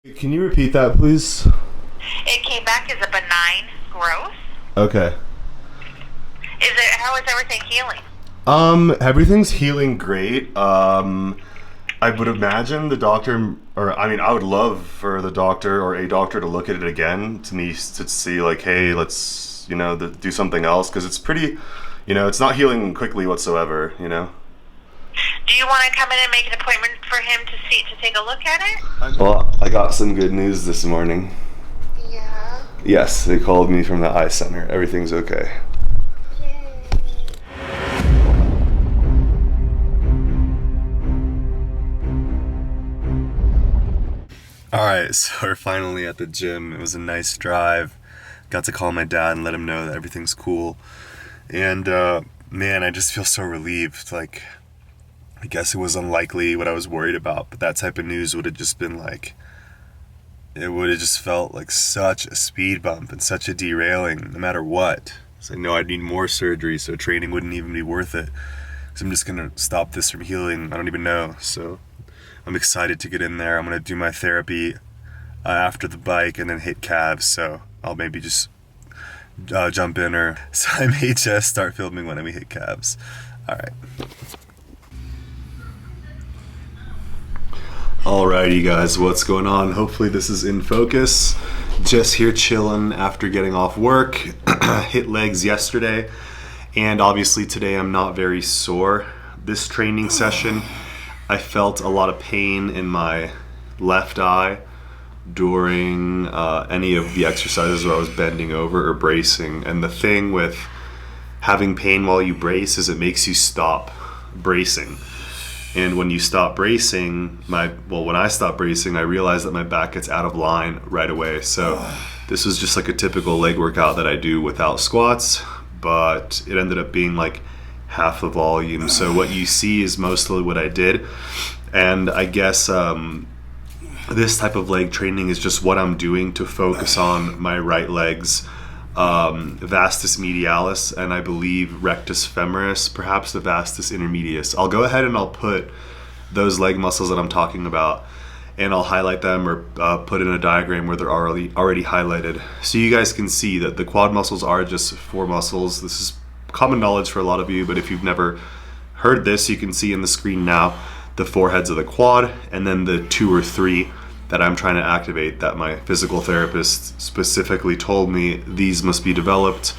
Can you repeat that, please? It came back as a benign growth. Okay. How is everything healing? Everything's healing great. I would imagine the doctor, or I mean, I would love for the doctor or a doctor to look at it again to me to see like, hey, let's, do something else because it's pretty, it's not healing quickly whatsoever. Do you want to come in and make an appointment for him to take a look at it? Well, I got some good news this morning. Yeah. Yes, they called me from the eye center. Everything's okay. Alright, so we're finally at the gym. It was a nice drive. Got to call my dad and let him know that everything's cool. And, man, I just feel so relieved. Like, I guess it was unlikely what I was worried about, but that type of news would have just been like, it would have just felt like such a speed bump and such a derailing, no matter what. So I know I'd need more surgery, so training wouldn't even be worth it. Because I'm just going to stop this from healing. I don't even know. So I'm excited to get in there. I'm going to do my therapy after the bike and then hit calves. So I'll maybe just jump in, or so I may just start filming when we hit calves. All right. Alrighty guys, what's going on? Hopefully this is in focus. Just here chilling after getting off work. Hit legs yesterday, and obviously today I'm not very sore. This training session, I felt a lot of pain in my left eye during any of the exercises where I was bending over or bracing. And the thing with having pain while you brace is it makes you stop bracing. And when you stop bracing, when I stop bracing, I realized that my back gets out of line right away. So this was just like a typical leg workout that I do without squats, but it ended up being like half the volume. So what you see is mostly what I did. And I guess this type of leg training is just what I'm doing to focus on my right leg's vastus medialis, and I believe rectus femoris, perhaps the vastus intermedius. I'll go ahead and I'll put those leg muscles that I'm talking about, and I'll highlight them or put in a diagram where they're already highlighted, so you guys can see that the quad muscles are just four muscles. This is common knowledge for a lot of you, but if you've never heard this, you can see in the screen now the four heads of the quad, and then the two or three that I'm trying to activate that my physical therapist specifically told me these must be developed.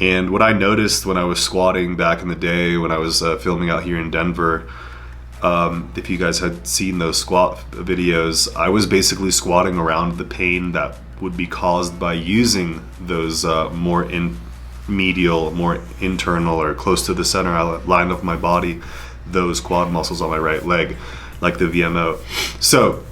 And what I noticed when I was squatting back in the day when I was filming out here in Denver, if you guys had seen those squat videos, I was basically squatting around the pain that would be caused by using those more medial, more internal, or close to the center line of my body, those quad muscles on my right leg, like the VMO. So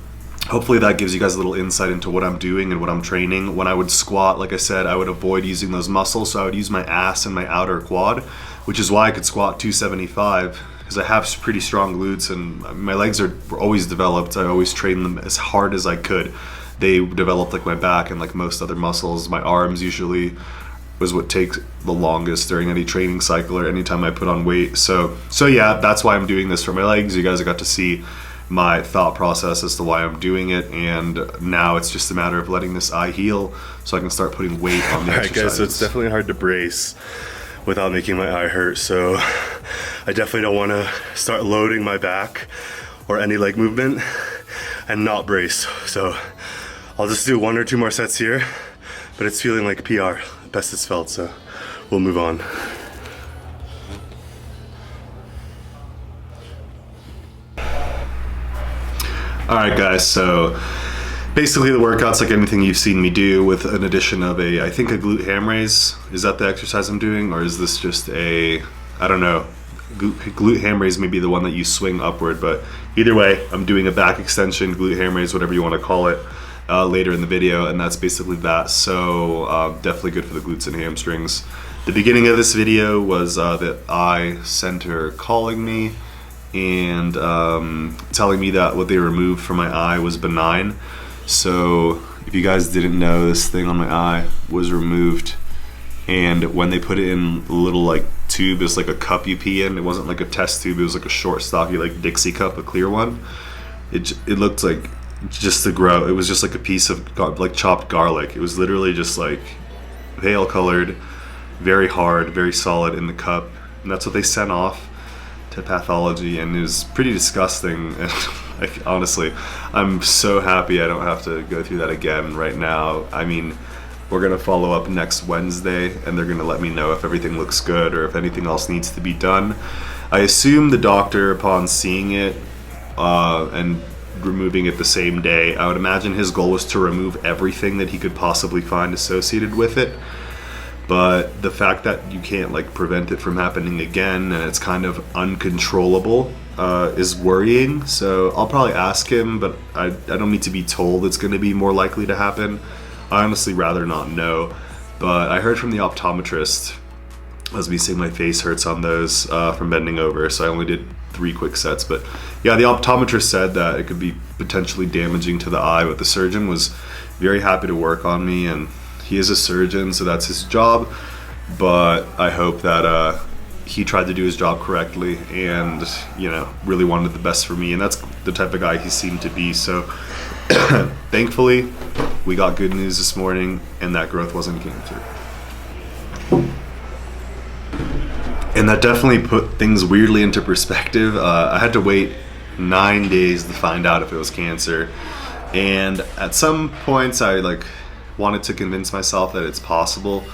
hopefully that gives you guys a little insight into what I'm doing and what I'm training. When I would squat, like I said, I would avoid using those muscles, so I would use my ass and my outer quad, which is why I could squat 275, because I have pretty strong glutes and my legs were always developed. I always trained them as hard as I could. They developed like my back and like most other muscles. My arms usually was what takes the longest during any training cycle or anytime I put on weight. So yeah, that's why I'm doing this for my legs. You guys got to see my thought process as to why I'm doing it, and now it's just a matter of letting this eye heal so I can start putting weight on the exercises. Alright guys, so it's definitely hard to brace without making my eye hurt, so I definitely don't want to start loading my back or any leg movement and not brace. So I'll just do one or two more sets here, but it's feeling like PR, best it's felt, so we'll move on. Alright guys, so basically the workout's like anything you've seen me do, with an addition of I think a glute ham raise. Is that the exercise I'm doing, or is this just I don't know. Glute ham raise may be the one that you swing upward, but either way, I'm doing a back extension, glute ham raise, whatever you want to call it, later in the video, and that's basically that. So definitely good for the glutes and hamstrings. The beginning of this video was the eye center calling me and telling me that what they removed from my eye was benign. So if you guys didn't know, this thing on my eye was removed, and when they put it in a little like tube, it's like a cup you pee in. It wasn't like a test tube, it was like a short stocky like Dixie cup, a clear one. It looked like just to grow. It was just like a piece of like chopped garlic. It was literally just like pale colored, very hard, very solid in the cup, and that's what they sent off to pathology, and it was pretty disgusting. And like, honestly, I'm so happy I don't have to go through that again right now. I mean, we're gonna follow up next Wednesday, and they're gonna let me know if everything looks good or if anything else needs to be done. I assume the doctor, upon seeing it and removing it the same day, I would imagine his goal was to remove everything that he could possibly find associated with it. But the fact that you can't like prevent it from happening again, and it's kind of uncontrollable, is worrying. So I'll probably ask him, but I don't need to be told it's going to be more likely to happen. I honestly rather not know. But I heard from the optometrist, as me saying my face hurts on those from bending over, so I only did 3 quick sets. But yeah, the optometrist said that it could be potentially damaging to the eye, but the surgeon was very happy to work on me, and he is a surgeon, so that's his job. But I hope that he tried to do his job correctly and, you know, really wanted the best for me, and that's the type of guy he seemed to be. So thankfully we got good news this morning, and that growth wasn't cancer. And that definitely put things weirdly into perspective. I had to wait 9 days to find out if it was cancer, and at some points I like wanted to convince myself that it's possible,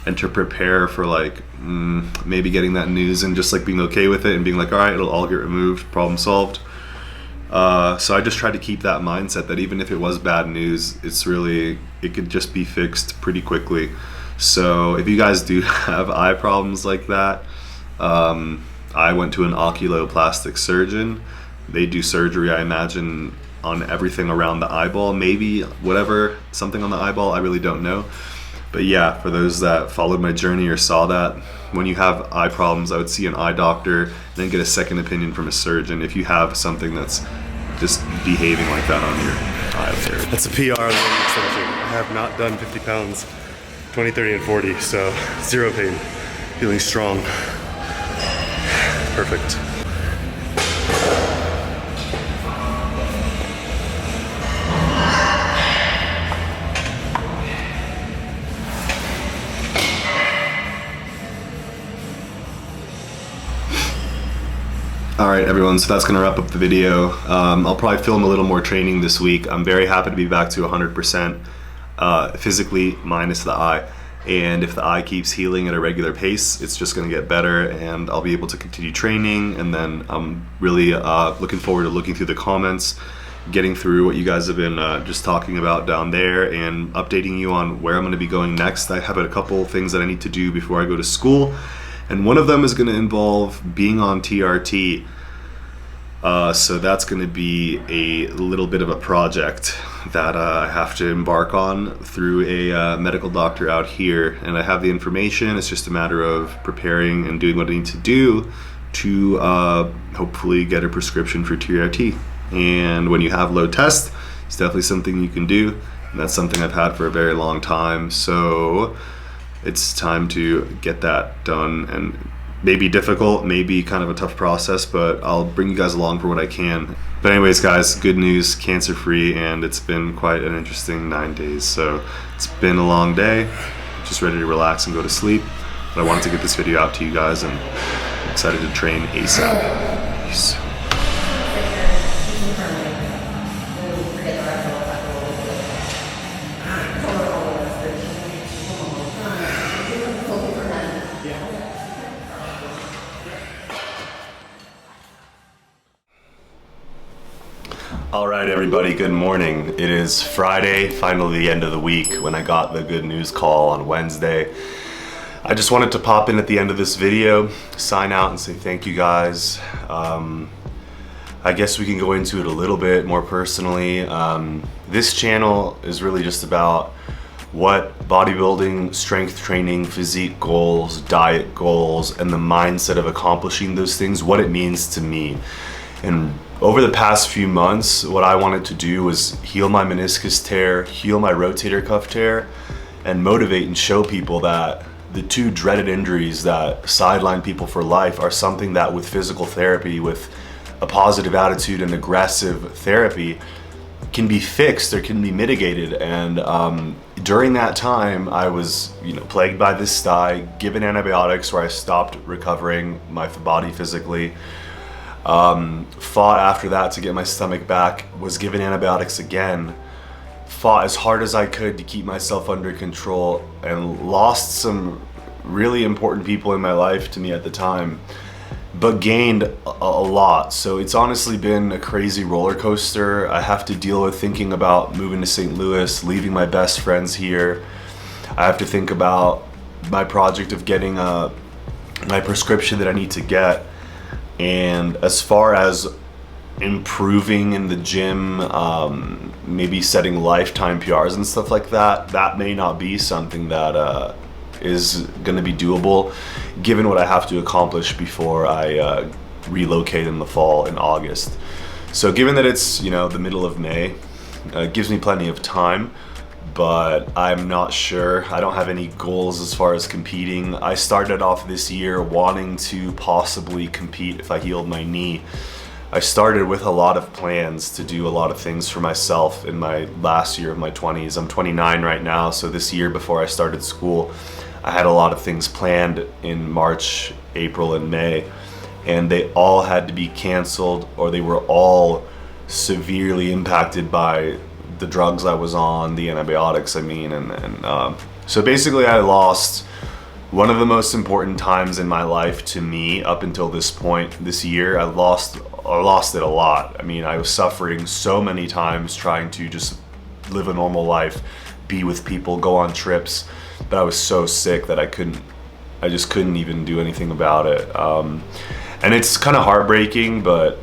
and to prepare for like maybe getting that news and just like being okay with it and being like, all right, it'll all get removed, problem solved. So I just tried to keep that mindset that even if it was bad news, it could just be fixed pretty quickly. So if you guys do have eye problems like that, I went to an oculoplastic surgeon. They do surgery, I imagine, on everything around the eyeball, maybe whatever, something on the eyeball, I really don't know. But yeah, for those that followed my journey or saw that, when you have eye problems, I would see an eye doctor, then get a second opinion from a surgeon if you have something that's just behaving like that on your eyelid. That's a PR extension. I have not done 50 pounds, 20, 30, and 40, so 0 pain, feeling strong. Perfect. All right, everyone, so that's gonna wrap up the video. I'll probably film a little more training this week. I'm very happy to be back to 100% physically, minus the eye. And if the eye keeps healing at a regular pace, it's just gonna get better, and I'll be able to continue training. And then I'm really looking forward to looking through the comments, getting through what you guys have been just talking about down there, and updating you on where I'm gonna be going next. I have a couple things that I need to do before I go to school, and one of them is gonna involve being on TRT. So that's going to be a little bit of a project that I have to embark on through a medical doctor out here, and I have the information. It's just a matter of preparing and doing what I need to do to hopefully get a prescription for TRT. And when you have low test, it's definitely something you can do, and that's something I've had for a very long time. So it's time to get that done, and maybe difficult, maybe kind of a tough process, but I'll bring you guys along for what I can. But anyways, guys, good news, cancer-free, and it's been quite an interesting 9 days. So it's been a long day, just ready to relax and go to sleep. But I wanted to get this video out to you guys, and I'm excited to train ASAP. Peace. All right, everybody, good morning. It is Friday, finally the end of the week, when I got the good news call on Wednesday. I just wanted to pop in at the end of this video, sign out and say thank you guys. I guess we can go into it a little bit more personally. This channel is really just about what bodybuilding, strength training, physique goals, diet goals, and the mindset of accomplishing those things, what it means to me. And over the past few months, what I wanted to do was heal my meniscus tear, heal my rotator cuff tear, and motivate and show people that the two dreaded injuries that sideline people for life are something that with physical therapy, with a positive attitude and aggressive therapy, can be fixed or can be mitigated. And during that time, I was, plagued by this sty, given antibiotics where I stopped recovering my body physically. Fought after that to get my stomach back, was given antibiotics again, fought as hard as I could to keep myself under control, and lost some really important people in my life to me at the time, but gained a lot. So it's honestly been a crazy roller coaster. I have to deal with thinking about moving to St. Louis, leaving my best friends here. I have to think about my project of getting my prescription that I need to get. And as far as improving in the gym, maybe setting lifetime PRs and stuff like that, that may not be something that is going to be doable given what I have to accomplish before I relocate in the fall in August. So given that it's, the middle of May, it gives me plenty of time, but I'm not sure. I don't have any goals as far as competing. I started off this year wanting to possibly compete if I healed my knee. I started with a lot of plans to do a lot of things for myself in my last year of my 20s. I'm 29 right now, so this year before I started school, I had a lot of things planned in March, April, and May, and they all had to be canceled, or they were all severely impacted by the drugs I was on, the antibiotics, and so basically I lost one of the most important times in my life to me up until this point this year. I lost it a lot. I was suffering so many times trying to just live a normal life, be with people, go on trips, but I was so sick that I just couldn't even do anything about it. And it's kind of heartbreaking, but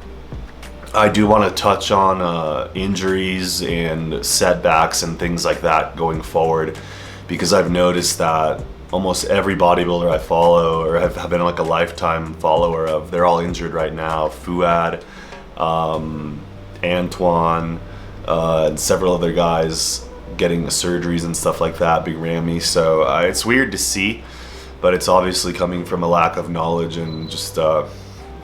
I do want to touch on injuries and setbacks and things like that going forward, because I've noticed that almost every bodybuilder I follow or have been like a lifetime follower of, they're all injured right now. Fuad, Antoine, and several other guys getting surgeries and stuff like that, Big Ramy. So it's weird to see, but it's obviously coming from a lack of knowledge and just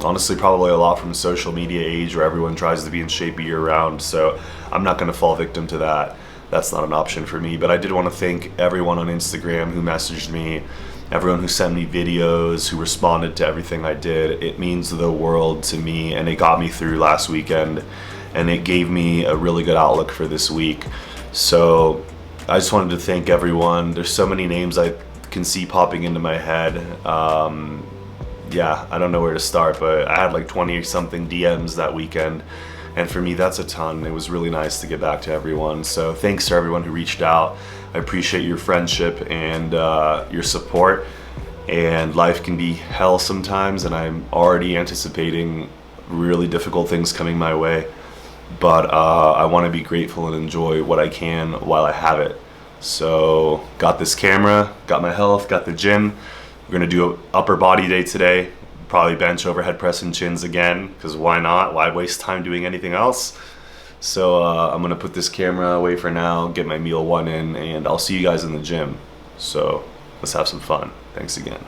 honestly probably a lot from social media age where everyone tries to be in shape year round. So I'm not going to fall victim to that. That's not an option for me. But I did want to thank everyone on Instagram who messaged me, everyone who sent me videos, who responded to everything I did. It means the world to me, and it got me through last weekend, and it gave me a really good outlook for this week. So I just wanted to thank everyone. There's so many names I can see popping into my head. I don't know where to start, but I had like 20 or something DMs that weekend, and for me that's a ton. It was really nice to get back to everyone. So thanks to everyone who reached out. I appreciate your friendship and your support. And life can be hell sometimes, and I'm already anticipating really difficult things coming my way, but I want to be grateful and enjoy what I can while I have it. So got this camera, got my health, got the gym. We're gonna do an upper body day today. Probably bench, overhead press, and chins again, because why not? Why waste time doing anything else? So I'm gonna put this camera away for now, get my meal one in, and I'll see you guys in the gym. So let's have some fun. Thanks again.